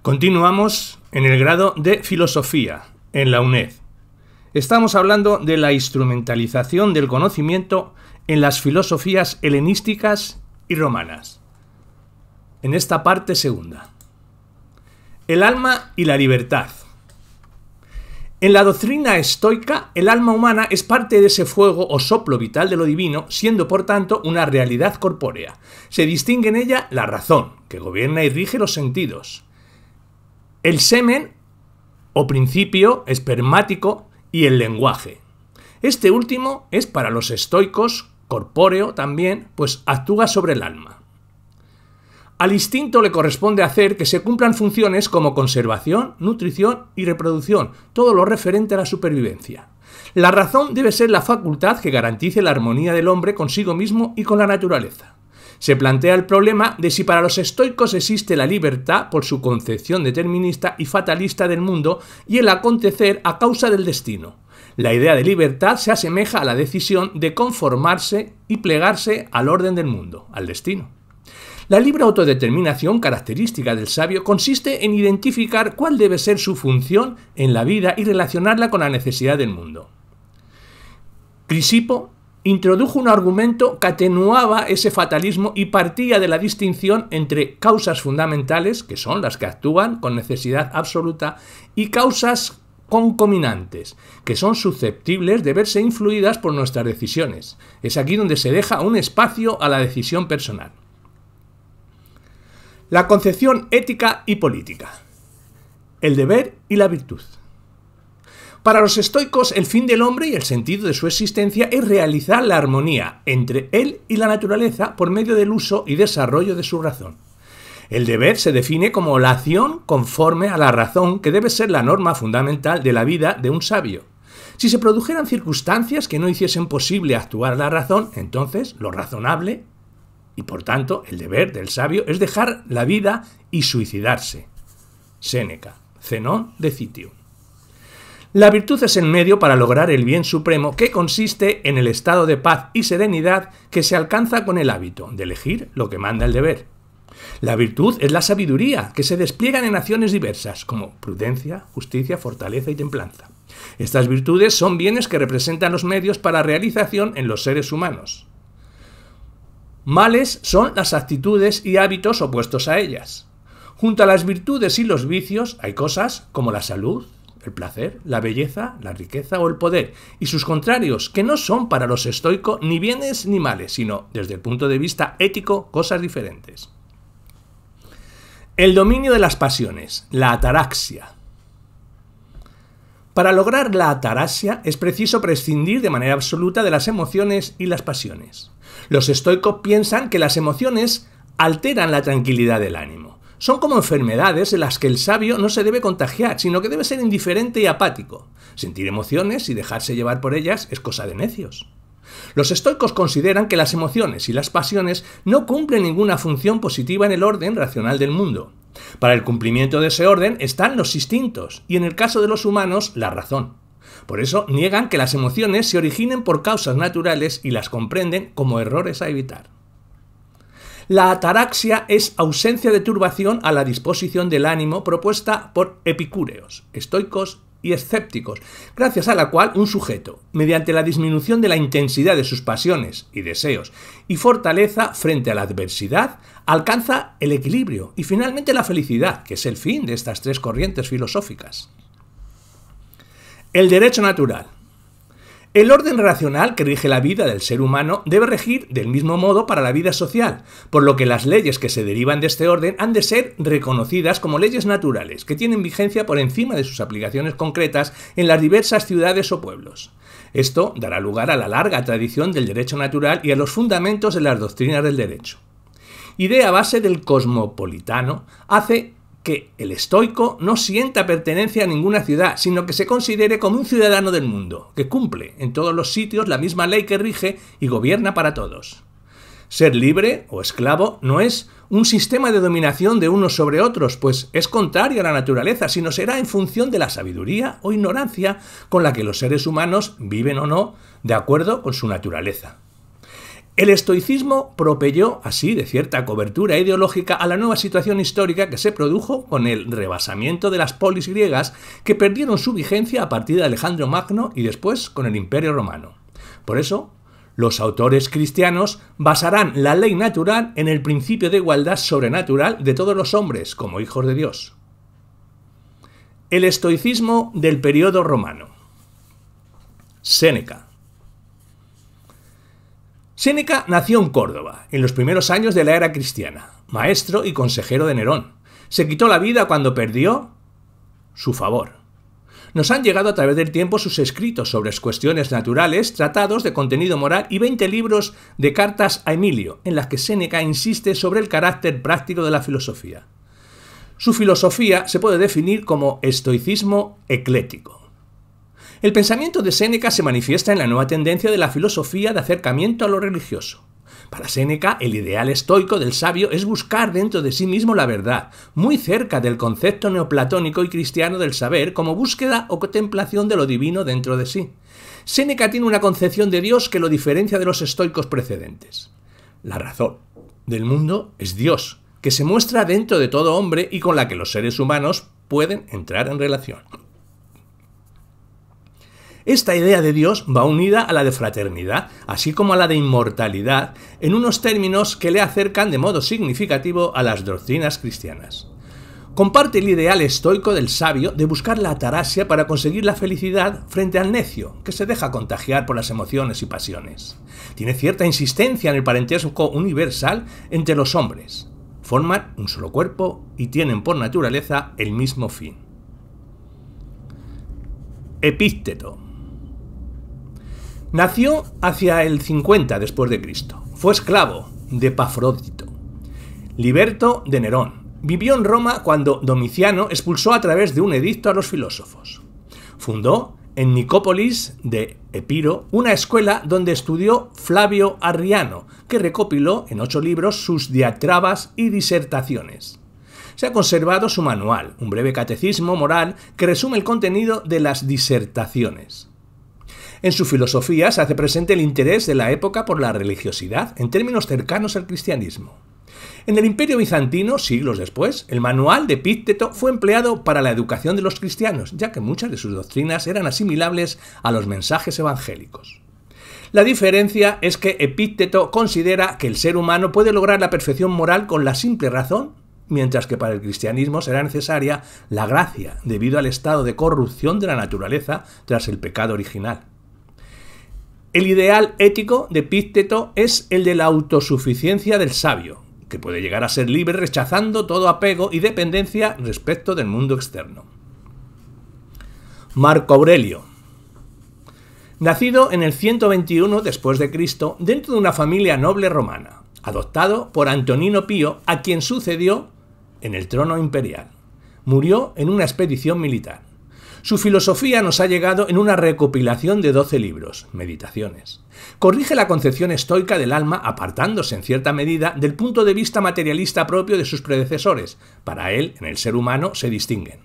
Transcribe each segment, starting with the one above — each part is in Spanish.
Continuamos en el grado de Filosofía, en la UNED. Estamos hablando de la instrumentalización del conocimiento en las filosofías helenísticas y romanas. En esta parte segunda. El alma y la libertad. En la doctrina estoica, el alma humana es parte de ese fuego o soplo vital de lo divino, siendo por tanto una realidad corpórea. Se distingue en ella la razón, que gobierna y rige los sentidos, el semen o principio espermático y el lenguaje. Este último es para los estoicos corpóreo también, pues actúa sobre el alma. Al instinto le corresponde hacer que se cumplan funciones como conservación, nutrición y reproducción, todo lo referente a la supervivencia. La razón debe ser la facultad que garantice la armonía del hombre consigo mismo y con la naturaleza. Se plantea el problema de si para los estoicos existe la libertad por su concepción determinista y fatalista del mundo y el acontecer a causa del destino. La idea de libertad se asemeja a la decisión de conformarse y plegarse al orden del mundo, al destino. La libre autodeterminación, característica del sabio, consiste en identificar cuál debe ser su función en la vida y relacionarla con la necesidad del mundo. Crisipo introdujo un argumento que atenuaba ese fatalismo y partía de la distinción entre causas fundamentales, que son las que actúan con necesidad absoluta, y causas concominantes, que son susceptibles de verse influidas por nuestras decisiones. Es aquí donde se deja un espacio a la decisión personal. La concepción ética y política. El deber y la virtud. Para los estoicos, el fin del hombre y el sentido de su existencia es realizar la armonía entre él y la naturaleza por medio del uso y desarrollo de su razón. El deber se define como la acción conforme a la razón, que debe ser la norma fundamental de la vida de un sabio. Si se produjeran circunstancias que no hiciesen posible actuar a la razón, entonces lo razonable y por tanto el deber del sabio es dejar la vida y suicidarse. Séneca, Zenón de Citium. La virtud es el medio para lograr el bien supremo, que consiste en el estado de paz y serenidad que se alcanza con el hábito de elegir lo que manda el deber. La virtud es la sabiduría, que se despliegan en acciones diversas, como prudencia, justicia, fortaleza y templanza. Estas virtudes son bienes que representan los medios para la realización en los seres humanos. Males son las actitudes y hábitos opuestos a ellas. Junto a las virtudes y los vicios hay cosas como la salud, el placer, la belleza, la riqueza o el poder, y sus contrarios, que no son para los estoicos ni bienes ni males, sino, desde el punto de vista ético, cosas diferentes. El dominio de las pasiones, la ataraxia. Para lograr la ataraxia es preciso prescindir de manera absoluta de las emociones y las pasiones. Los estoicos piensan que las emociones alteran la tranquilidad del ánimo. Son como enfermedades en las que el sabio no se debe contagiar, sino que debe ser indiferente y apático. Sentir emociones y dejarse llevar por ellas es cosa de necios. Los estoicos consideran que las emociones y las pasiones no cumplen ninguna función positiva en el orden racional del mundo. Para el cumplimiento de ese orden están los instintos y, en el caso de los humanos, la razón. Por eso niegan que las emociones se originen por causas naturales y las comprenden como errores a evitar. La ataraxia es ausencia de turbación a la disposición del ánimo propuesta por epicúreos, estoicos y escépticos, gracias a la cual un sujeto, mediante la disminución de la intensidad de sus pasiones y deseos y fortaleza frente a la adversidad, alcanza el equilibrio y finalmente la felicidad, que es el fin de estas tres corrientes filosóficas. El derecho natural. El orden racional que rige la vida del ser humano debe regir del mismo modo para la vida social, por lo que las leyes que se derivan de este orden han de ser reconocidas como leyes naturales, que tienen vigencia por encima de sus aplicaciones concretas en las diversas ciudades o pueblos. Esto dará lugar a la larga tradición del derecho natural y a los fundamentos de las doctrinas del derecho. Idea base del cosmopolitano hace que el estoico no sienta pertenencia a ninguna ciudad, sino que se considere como un ciudadano del mundo, que cumple en todos los sitios la misma ley que rige y gobierna para todos. Ser libre o esclavo no es un sistema de dominación de unos sobre otros, pues es contrario a la naturaleza, sino será en función de la sabiduría o ignorancia con la que los seres humanos viven o no de acuerdo con su naturaleza. El estoicismo propelló así de cierta cobertura ideológica a la nueva situación histórica que se produjo con el rebasamiento de las polis griegas que perdieron su vigencia a partir de Alejandro Magno y después con el Imperio Romano. Por eso, los autores cristianos basarán la ley natural en el principio de igualdad sobrenatural de todos los hombres como hijos de Dios. El estoicismo del periodo romano. Séneca. Séneca nació en Córdoba, en los primeros años de la era cristiana, maestro y consejero de Nerón. Se quitó la vida cuando perdió su favor. Nos han llegado a través del tiempo sus escritos sobre cuestiones naturales, tratados de contenido moral y 20 libros de cartas a Emilio, en las que Séneca insiste sobre el carácter práctico de la filosofía. Su filosofía se puede definir como estoicismo eclético. El pensamiento de Séneca se manifiesta en la nueva tendencia de la filosofía de acercamiento a lo religioso. Para Séneca, el ideal estoico del sabio es buscar dentro de sí mismo la verdad, muy cerca del concepto neoplatónico y cristiano del saber como búsqueda o contemplación de lo divino dentro de sí. Séneca tiene una concepción de Dios que lo diferencia de los estoicos precedentes. La razón del mundo es Dios, que se muestra dentro de todo hombre y con la que los seres humanos pueden entrar en relación. Esta idea de Dios va unida a la de fraternidad, así como a la de inmortalidad, en unos términos que le acercan de modo significativo a las doctrinas cristianas. Comparte el ideal estoico del sabio de buscar la ataraxia para conseguir la felicidad frente al necio, que se deja contagiar por las emociones y pasiones. Tiene cierta insistencia en el parentesco universal entre los hombres. Forman un solo cuerpo y tienen por naturaleza el mismo fin. Epícteto. Nació hacia el 50 después de Cristo. Fue esclavo de Epafrodito, liberto de Nerón. Vivió en Roma cuando Domiciano expulsó a través de un edicto a los filósofos. Fundó en Nicópolis de Epiro una escuela donde estudió Flavio Arriano, que recopiló en 8 libros sus diatrabas y disertaciones. Se ha conservado su manual, un breve catecismo moral que resume el contenido de las disertaciones. En su filosofía se hace presente el interés de la época por la religiosidad en términos cercanos al cristianismo. En el Imperio Bizantino, siglos después, el manual de Epícteto fue empleado para la educación de los cristianos, ya que muchas de sus doctrinas eran asimilables a los mensajes evangélicos. La diferencia es que Epícteto considera que el ser humano puede lograr la perfección moral con la simple razón, mientras que para el cristianismo será necesaria la gracia, debido al estado de corrupción de la naturaleza tras el pecado original. El ideal ético de Epícteto es el de la autosuficiencia del sabio, que puede llegar a ser libre rechazando todo apego y dependencia respecto del mundo externo. Marco Aurelio. Nacido en el 121 después de Cristo dentro de una familia noble romana, adoptado por Antonino Pío, a quien sucedió en el trono imperial. Murió en una expedición militar. Su filosofía nos ha llegado en una recopilación de 12 libros, Meditaciones. Corrige la concepción estoica del alma apartándose en cierta medida del punto de vista materialista propio de sus predecesores. Para él, en el ser humano, se distinguen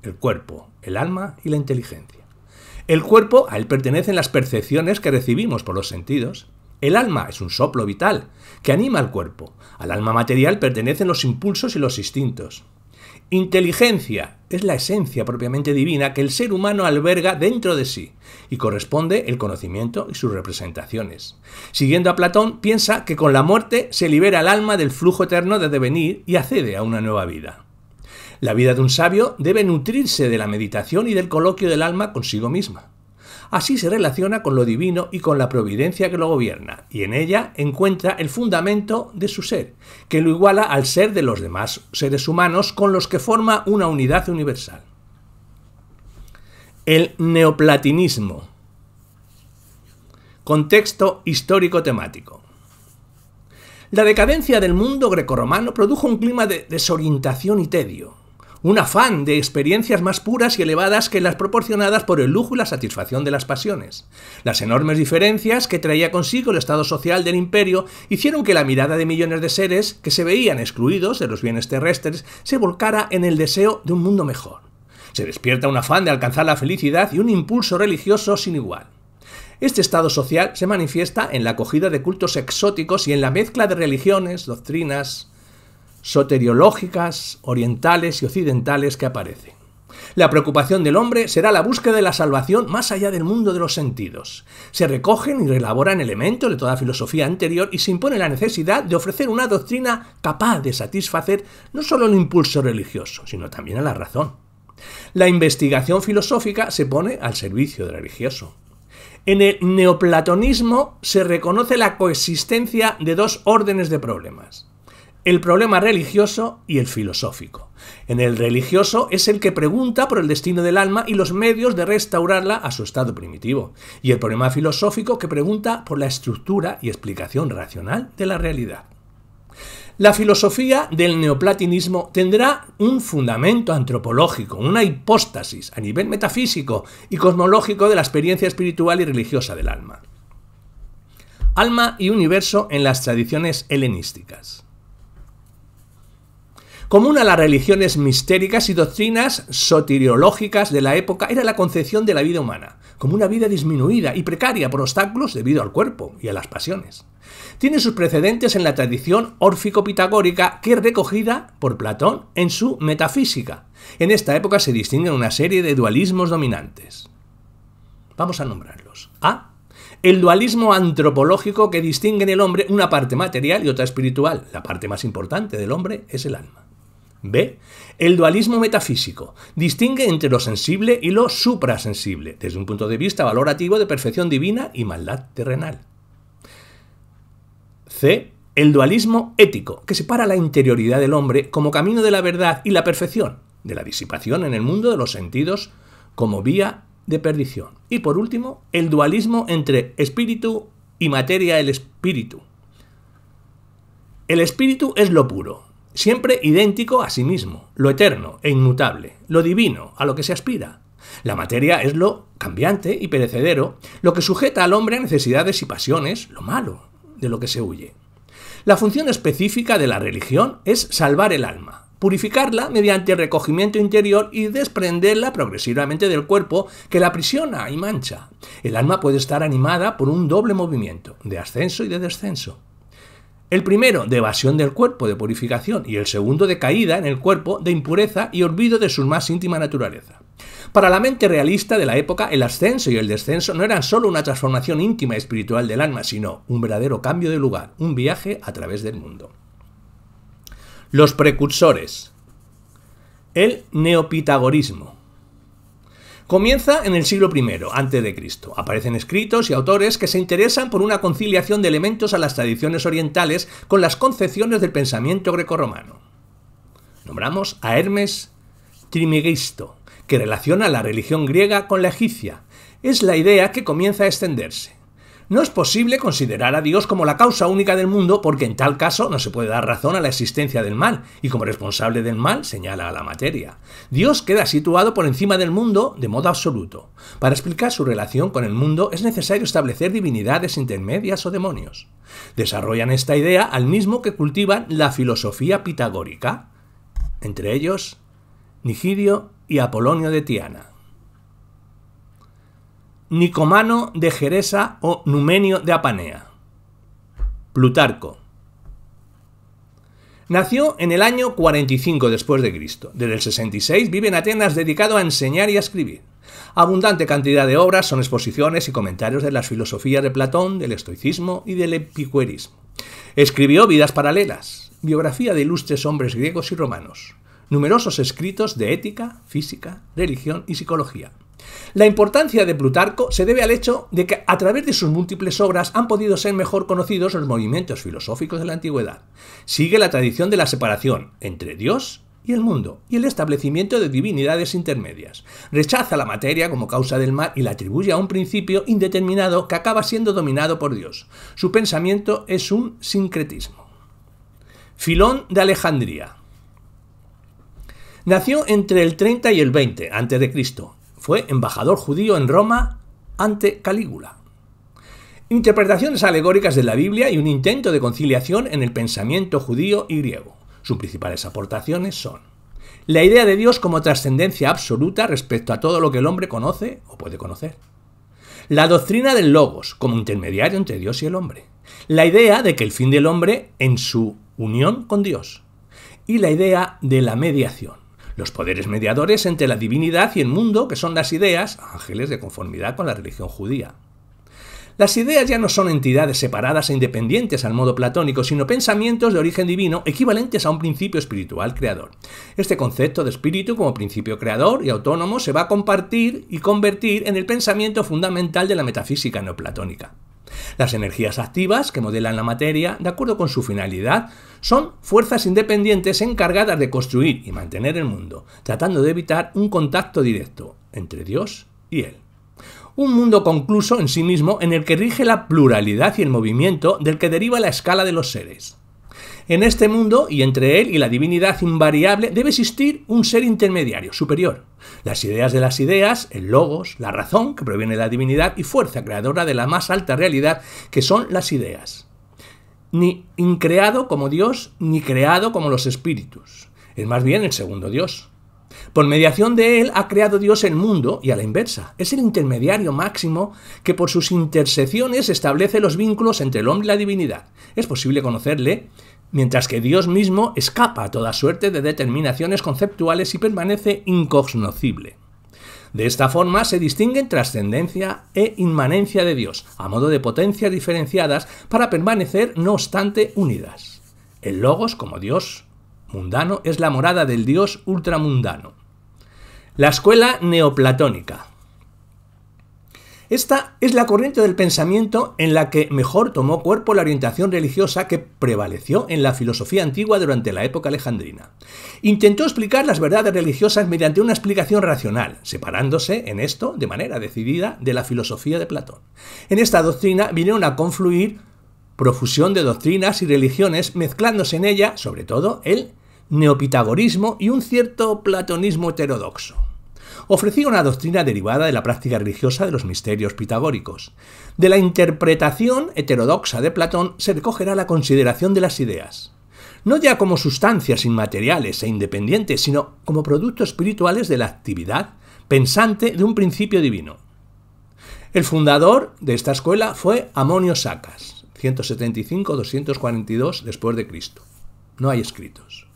el cuerpo, el alma y la inteligencia. El cuerpo, a él pertenecen las percepciones que recibimos por los sentidos. El alma es un soplo vital que anima al cuerpo. Al alma material pertenecen los impulsos y los instintos. Inteligencia es la esencia propiamente divina que el ser humano alberga dentro de sí y corresponde el conocimiento y sus representaciones. Siguiendo a Platón, piensa que con la muerte se libera el alma del flujo eterno de devenir y accede a una nueva vida. La vida de un sabio debe nutrirse de la meditación y del coloquio del alma consigo misma. Así se relaciona con lo divino y con la providencia que lo gobierna, y en ella encuentra el fundamento de su ser, que lo iguala al ser de los demás seres humanos con los que forma una unidad universal. El neoplatinismo. Contexto histórico-temático. La decadencia del mundo grecorromano produjo un clima de desorientación y tedio. Un afán de experiencias más puras y elevadas que las proporcionadas por el lujo y la satisfacción de las pasiones. Las enormes diferencias que traía consigo el estado social del imperio hicieron que la mirada de millones de seres que se veían excluidos de los bienes terrestres se volcara en el deseo de un mundo mejor. Se despierta un afán de alcanzar la felicidad y un impulso religioso sin igual. Este estado social se manifiesta en la acogida de cultos exóticos y en la mezcla de religiones, doctrinas soteriológicas, orientales y occidentales que aparecen. La preocupación del hombre será la búsqueda de la salvación más allá del mundo de los sentidos. Se recogen y reelaboran elementos de toda filosofía anterior y se impone la necesidad de ofrecer una doctrina capaz de satisfacer no solo el impulso religioso, sino también a la razón. La investigación filosófica se pone al servicio del religioso. En el neoplatonismo se reconoce la coexistencia de dos órdenes de problemas: el problema religioso y el filosófico. En el religioso es el que pregunta por el destino del alma y los medios de restaurarla a su estado primitivo, y el problema filosófico que pregunta por la estructura y explicación racional de la realidad. La filosofía del neoplatonismo tendrá un fundamento antropológico, una hipóstasis a nivel metafísico y cosmológico de la experiencia espiritual y religiosa del alma. Alma y universo en las tradiciones helenísticas. Común a las religiones mistéricas y doctrinas soteriológicas de la época era la concepción de la vida humana, como una vida disminuida y precaria por obstáculos debido al cuerpo y a las pasiones. Tiene sus precedentes en la tradición órfico-pitagórica, que es recogida por Platón en su Metafísica. En esta época se distinguen una serie de dualismos dominantes. Vamos a nombrarlos. A. El dualismo antropológico, que distingue en el hombre una parte material y otra espiritual. La parte más importante del hombre es el alma. B. El dualismo metafísico. Distingue entre lo sensible y lo suprasensible, desde un punto de vista valorativo de perfección divina y maldad terrenal. C. El dualismo ético, que separa la interioridad del hombre como camino de la verdad y la perfección, de la disipación en el mundo de los sentidos como vía de perdición. Y por último, el dualismo entre espíritu y materia, el espíritu. El espíritu es lo puro, siempre idéntico a sí mismo, lo eterno e inmutable, lo divino, a lo que se aspira. La materia es lo cambiante y perecedero, lo que sujeta al hombre a necesidades y pasiones, lo malo, de lo que se huye. La función específica de la religión es salvar el alma, purificarla mediante el recogimiento interior y desprenderla progresivamente del cuerpo que la aprisiona y mancha. El alma puede estar animada por un doble movimiento, de ascenso y de descenso. El primero de evasión del cuerpo, de purificación, y el segundo de caída en el cuerpo, de impureza y olvido de su más íntima naturaleza. Para la mente realista de la época, el ascenso y el descenso no eran solo una transformación íntima y espiritual del alma, sino un verdadero cambio de lugar, un viaje a través del mundo. Los precursores. El neopitagorismo. Comienza en el siglo I a.C. Aparecen escritos y autores que se interesan por una conciliación de elementos a las tradiciones orientales con las concepciones del pensamiento grecorromano. Nombramos a Hermes Trismegisto, que relaciona la religión griega con la egipcia. Es la idea que comienza a extenderse. No es posible considerar a Dios como la causa única del mundo, porque en tal caso no se puede dar razón a la existencia del mal, y como responsable del mal señala a la materia. Dios queda situado por encima del mundo de modo absoluto. Para explicar su relación con el mundo es necesario establecer divinidades intermedias o demonios. Desarrollan esta idea al mismo que cultivan la filosofía pitagórica, entre ellos Nigidio y Apolonio de Tiana. Nicomano de Geresa o Numenio de Apanea. Plutarco. Nació en el año 45 después de Cristo. Desde el 66 vive en Atenas, dedicado a enseñar y a escribir. Abundante cantidad de obras son exposiciones y comentarios de las filosofías de Platón, del estoicismo y del epicureísmo. Escribió Vidas paralelas, biografía de ilustres hombres griegos y romanos, numerosos escritos de ética, física, religión y psicología. La importancia de Plutarco se debe al hecho de que a través de sus múltiples obras han podido ser mejor conocidos los movimientos filosóficos de la antigüedad. Sigue la tradición de la separación entre Dios y el mundo y el establecimiento de divinidades intermedias. Rechaza la materia como causa del mal y la atribuye a un principio indeterminado que acaba siendo dominado por Dios. Su pensamiento es un sincretismo. Filón de Alejandría. Nació entre el 30 y el 20 a.C. Fue embajador judío en Roma ante Calígula. Interpretaciones alegóricas de la Biblia y un intento de conciliación en el pensamiento judío y griego. Sus principales aportaciones son la idea de Dios como trascendencia absoluta respecto a todo lo que el hombre conoce o puede conocer. La doctrina del logos como intermediario entre Dios y el hombre. La idea de que el fin del hombre en su unión con Dios. Y la idea de la mediación. Los poderes mediadores entre la divinidad y el mundo, que son las ideas, ángeles de conformidad con la religión judía. Las ideas ya no son entidades separadas e independientes al modo platónico, sino pensamientos de origen divino equivalentes a un principio espiritual creador. Este concepto de espíritu como principio creador y autónomo se va a compartir y convertir en el pensamiento fundamental de la metafísica neoplatónica. Las energías activas que modelan la materia, de acuerdo con su finalidad, son fuerzas independientes encargadas de construir y mantener el mundo, tratando de evitar un contacto directo entre Dios y él. Un mundo concluso en sí mismo en el que rige la pluralidad y el movimiento del que deriva la escala de los seres. En este mundo, y entre él y la divinidad invariable, debe existir un ser intermediario, superior. Las ideas de las ideas, el logos, la razón, que proviene de la divinidad, y fuerza creadora de la más alta realidad, que son las ideas. Ni increado como Dios, ni creado como los espíritus. Es más bien el segundo Dios. Por mediación de él ha creado Dios el mundo y a la inversa. Es el intermediario máximo que por sus intersecciones establece los vínculos entre el hombre y la divinidad. Es posible conocerle, mientras que Dios mismo escapa a toda suerte de determinaciones conceptuales y permanece incognoscible. De esta forma se distinguen trascendencia e inmanencia de Dios, a modo de potencias diferenciadas para permanecer no obstante unidas. El Logos como Dios mundano es la morada del Dios ultramundano. La escuela neoplatónica. Esta es la corriente del pensamiento en la que mejor tomó cuerpo la orientación religiosa que prevaleció en la filosofía antigua durante la época alejandrina. Intentó explicar las verdades religiosas mediante una explicación racional, separándose en esto de manera decidida de la filosofía de Platón. En esta doctrina vinieron a confluir profusión de doctrinas y religiones, mezclándose en ella, sobre todo, el neopitagorismo y un cierto platonismo heterodoxo. Ofrecía una doctrina derivada de la práctica religiosa de los misterios pitagóricos. De la interpretación heterodoxa de Platón se recogerá la consideración de las ideas, no ya como sustancias inmateriales e independientes, sino como productos espirituales de la actividad pensante de un principio divino. El fundador de esta escuela fue Amonio Sacas, 175-242 después de Cristo. No hay escritos.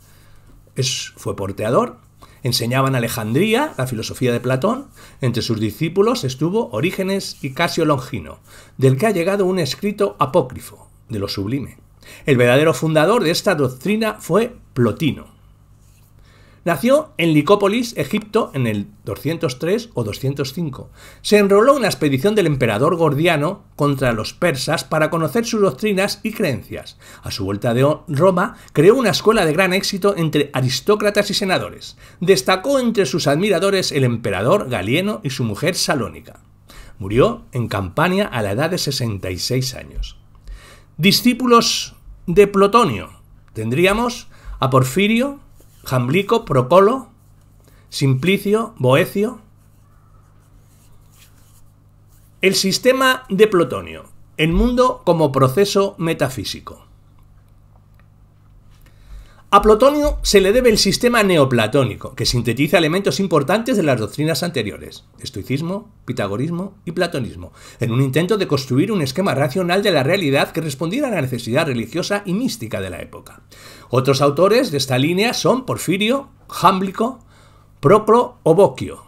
Fue porteador. Enseñaba en Alejandría la filosofía de Platón. Entre sus discípulos estuvo Orígenes y Casio Longino, del que ha llegado un escrito apócrifo, de lo sublime. El verdadero fundador de esta doctrina fue Plotino. Nació en Licópolis, Egipto, en el 203 o 205. Se enroló en la expedición del emperador Gordiano contra los persas para conocer sus doctrinas y creencias. A su vuelta de Roma, creó una escuela de gran éxito entre aristócratas y senadores. Destacó entre sus admiradores el emperador Galieno y su mujer Salónica. Murió en Campania a la edad de 66 años. Discípulos de Plotonio. Tendríamos a Porfirio, Jamblico, Procolo, Simplicio, Boecio. El sistema de Plotonio. El mundo como proceso metafísico. A Plotonio se le debe el sistema neoplatónico, que sintetiza elementos importantes de las doctrinas anteriores, estoicismo, pitagorismo y platonismo, en un intento de construir un esquema racional de la realidad que respondiera a la necesidad religiosa y mística de la época. Otros autores de esta línea son Porfirio, Jámblico, Proclo o Boquio.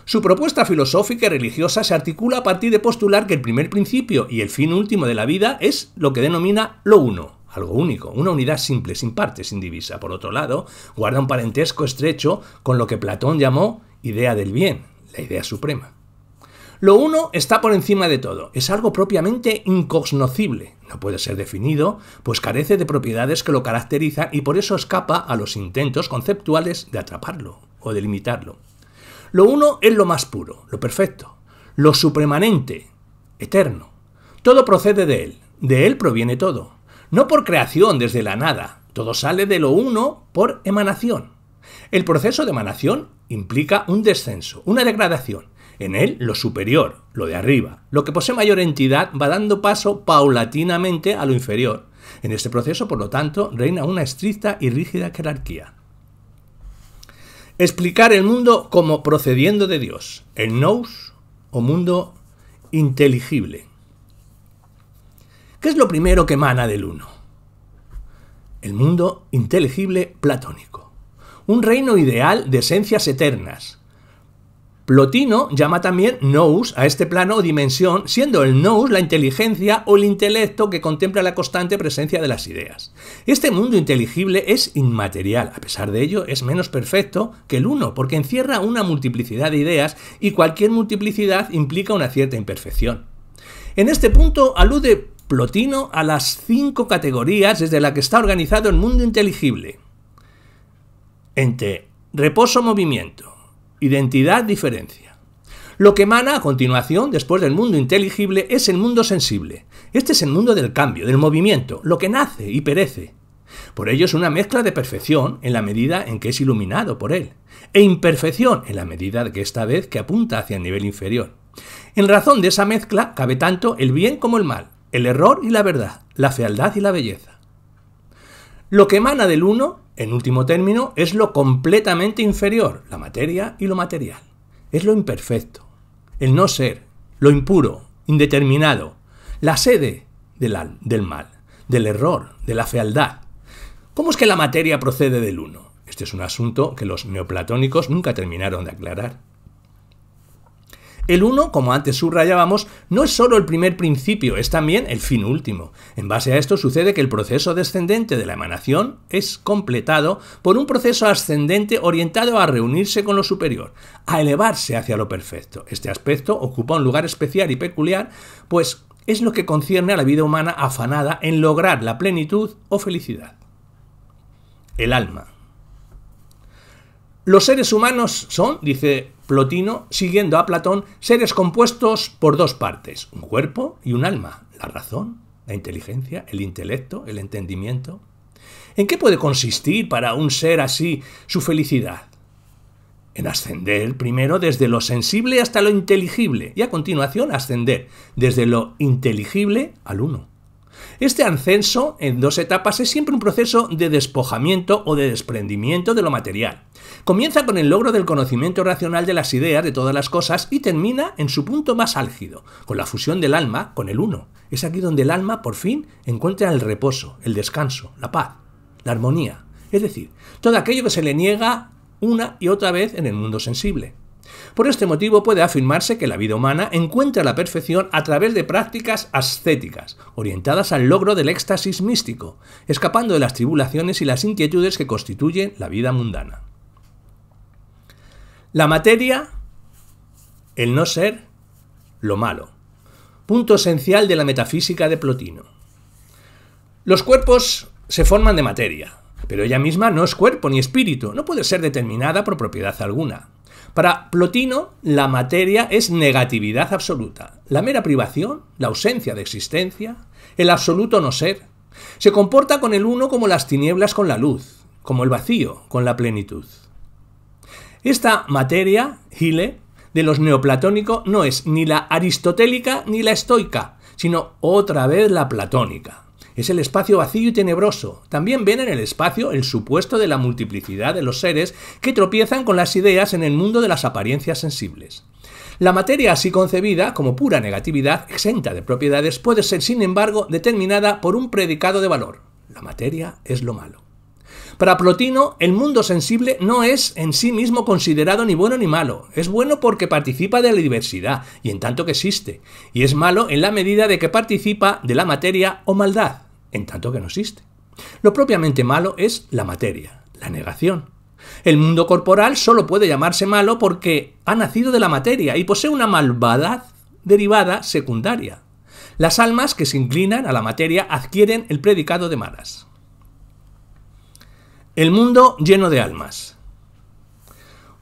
Su propuesta filosófica y religiosa se articula a partir de postular que el primer principio y el fin último de la vida es lo que denomina lo uno. Algo único, una unidad simple, sin parte, sin divisa. Por otro lado, guarda un parentesco estrecho con lo que Platón llamó idea del bien, la idea suprema. Lo uno está por encima de todo, es algo propiamente incognoscible, no puede ser definido, pues carece de propiedades que lo caracterizan y por eso escapa a los intentos conceptuales de atraparlo o de limitarlo. Lo uno es lo más puro, lo perfecto, lo supremanente, eterno. Todo procede de él proviene todo. No por creación desde la nada, todo sale de lo uno por emanación. El proceso de emanación implica un descenso, una degradación. En él, lo superior, lo de arriba, lo que posee mayor entidad, va dando paso paulatinamente a lo inferior. En este proceso, por lo tanto, reina una estricta y rígida jerarquía. Explicar el mundo como procediendo de Dios, el nous o mundo inteligible. ¿Qué es lo primero que emana del uno? El mundo inteligible platónico. Un reino ideal de esencias eternas. Plotino llama también nous a este plano o dimensión, siendo el nous la inteligencia o el intelecto que contempla la constante presencia de las ideas. Este mundo inteligible es inmaterial, a pesar de ello es menos perfecto que el uno, porque encierra una multiplicidad de ideas y cualquier multiplicidad implica una cierta imperfección. En este punto alude Plotino a las 5 categorías desde las que está organizado el mundo inteligible. Ente, reposo, movimiento. Identidad, diferencia. Lo que emana a continuación, después del mundo inteligible, es el mundo sensible. Este es el mundo del cambio, del movimiento, lo que nace y perece. Por ello es una mezcla de perfección en la medida en que es iluminado por él, e imperfección en la medida que esta vez que apunta hacia el nivel inferior. En razón de esa mezcla cabe tanto el bien como el mal, el error y la verdad, la fealdad y la belleza. Lo que emana del uno, en último término, es lo completamente inferior, la materia y lo material. Es lo imperfecto, el no ser, lo impuro, indeterminado, la sede del mal, del error, de la fealdad. ¿Cómo es que la materia procede del uno? Este es un asunto que los neoplatónicos nunca terminaron de aclarar. El uno, como antes subrayábamos, no es solo el primer principio, es también el fin último. En base a esto sucede que el proceso descendente de la emanación es completado por un proceso ascendente orientado a reunirse con lo superior, a elevarse hacia lo perfecto. Este aspecto ocupa un lugar especial y peculiar, pues es lo que concierne a la vida humana afanada en lograr la plenitud o felicidad. El alma. Los seres humanos son, dice Plotino, siguiendo a Platón, seres compuestos por dos partes, un cuerpo y un alma, la razón, la inteligencia, el intelecto, el entendimiento. ¿En qué puede consistir para un ser así su felicidad? En ascender primero desde lo sensible hasta lo inteligible y a continuación ascender desde lo inteligible al uno. Este ascenso en dos etapas es siempre un proceso de despojamiento o de desprendimiento de lo material. Comienza con el logro del conocimiento racional de las ideas de todas las cosas y termina en su punto más álgido, con la fusión del alma con el uno. Es aquí donde el alma por fin encuentra el reposo, el descanso, la paz, la armonía, es decir, todo aquello que se le niega una y otra vez en el mundo sensible. Por este motivo puede afirmarse que la vida humana encuentra la perfección a través de prácticas ascéticas, orientadas al logro del éxtasis místico, escapando de las tribulaciones y las inquietudes que constituyen la vida mundana. La materia, el no ser, lo malo. Punto esencial de la metafísica de Plotino. Los cuerpos se forman de materia, pero ella misma no es cuerpo ni espíritu, no puede ser determinada por propiedad alguna. Para Plotino, la materia es negatividad absoluta, la mera privación, la ausencia de existencia, el absoluto no ser. Se comporta con el uno como las tinieblas con la luz, como el vacío con la plenitud. Esta materia, hile, de los neoplatónicos no es ni la aristotélica ni la estoica, sino otra vez la platónica. Es el espacio vacío y tenebroso. También ven en el espacio el supuesto de la multiplicidad de los seres que tropiezan con las ideas en el mundo de las apariencias sensibles. La materia así concebida, como pura negatividad, exenta de propiedades, puede ser sin embargo determinada por un predicado de valor. La materia es lo malo. Para Plotino, el mundo sensible no es en sí mismo considerado ni bueno ni malo. Es bueno porque participa de la diversidad y en tanto que existe. Y es malo en la medida de que participa de la materia o maldad, en tanto que no existe. Lo propiamente malo es la materia, la negación. El mundo corporal solo puede llamarse malo porque ha nacido de la materia y posee una malvadad derivada secundaria. Las almas que se inclinan a la materia adquieren el predicado de malas. El mundo lleno de almas.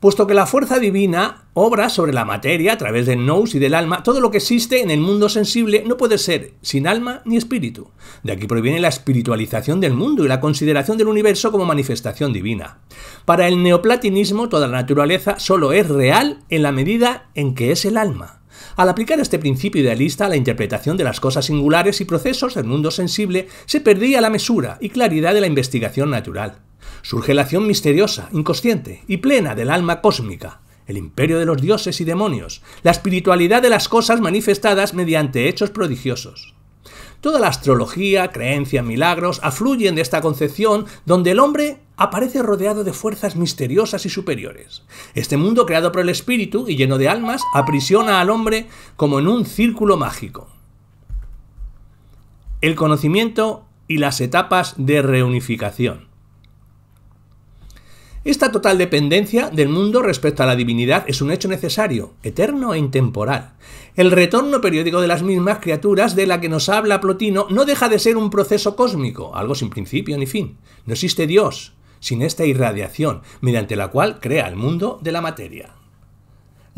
Puesto que la fuerza divina obra sobre la materia a través del nous y del alma, todo lo que existe en el mundo sensible no puede ser sin alma ni espíritu. De aquí proviene la espiritualización del mundo y la consideración del universo como manifestación divina. Para el neoplatinismo, toda la naturaleza solo es real en la medida en que es el alma. Al aplicar este principio idealista a la interpretación de las cosas singulares y procesos del mundo sensible, se perdía la mesura y claridad de la investigación natural. Surge la acción misteriosa, inconsciente y plena del alma cósmica. el imperio de los dioses y demonios, la espiritualidad de las cosas manifestadas mediante hechos prodigiosos. Toda la astrología, creencia en milagros, afluyen de esta concepción donde el hombre aparece rodeado de fuerzas misteriosas y superiores. Este mundo creado por el espíritu y lleno de almas aprisiona al hombre como en un círculo mágico. El conocimiento y las etapas de reunificación. Esta total dependencia del mundo respecto a la divinidad es un hecho necesario, eterno e intemporal. El retorno periódico de las mismas criaturas de la que nos habla Plotino no deja de ser un proceso cósmico, algo sin principio ni fin. No existe Dios sin esta irradiación, mediante la cual crea el mundo de la materia.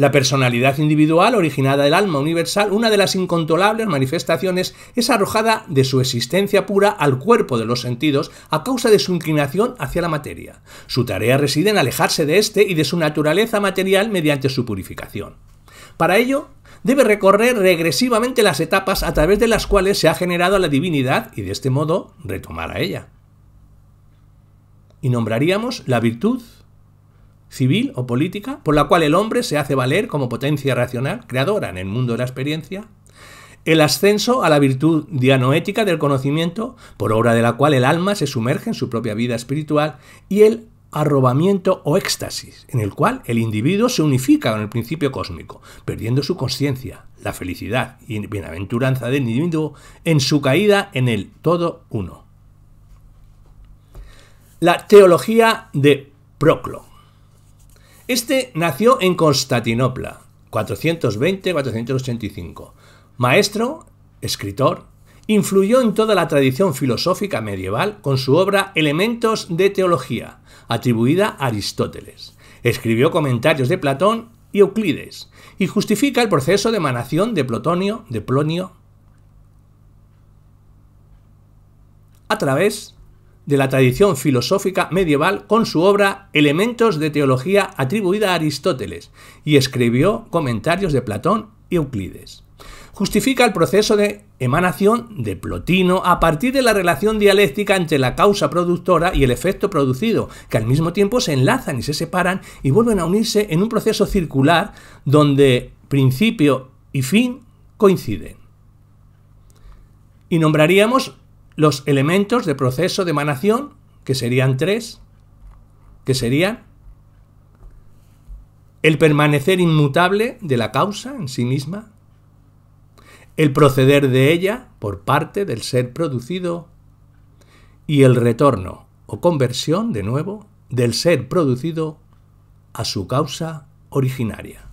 La personalidad individual originada del alma universal, una de las incontrolables manifestaciones, es arrojada de su existencia pura al cuerpo de los sentidos a causa de su inclinación hacia la materia. Su tarea reside en alejarse de éste y de su naturaleza material mediante su purificación. Para ello, debe recorrer regresivamente las etapas a través de las cuales se ha generado la divinidad y de este modo retomar a ella. Y nombraríamos la virtud civil o política, por la cual el hombre se hace valer como potencia racional, creadora en el mundo de la experiencia, el ascenso a la virtud dianoética del conocimiento, por obra de la cual el alma se sumerge en su propia vida espiritual, y el arrobamiento o éxtasis, en el cual el individuo se unifica con el principio cósmico, perdiendo su consciencia, la felicidad y bienaventuranza del individuo en su caída en el todo uno. La teología de Proclo. Este nació en Constantinopla, 420-485. Maestro, escritor, influyó en toda la tradición filosófica medieval con su obra Elementos de Teología, atribuida a Aristóteles. Escribió comentarios de Platón y Euclides, y justifica el proceso de emanación de Plonio a través de la tradición filosófica medieval con su obra Elementos de Teología atribuida a Aristóteles, y escribió comentarios de Platón y Euclides. Justifica el proceso de emanación de Plotino a partir de la relación dialéctica entre la causa productora y el efecto producido, que al mismo tiempo se enlazan y se separan y vuelven a unirse en un proceso circular donde principio y fin coinciden. Y nombraríamos los elementos de proceso de emanación, que serían tres, que serían el permanecer inmutable de la causa en sí misma, el proceder de ella por parte del ser producido y el retorno o conversión, de nuevo, del ser producido a su causa originaria.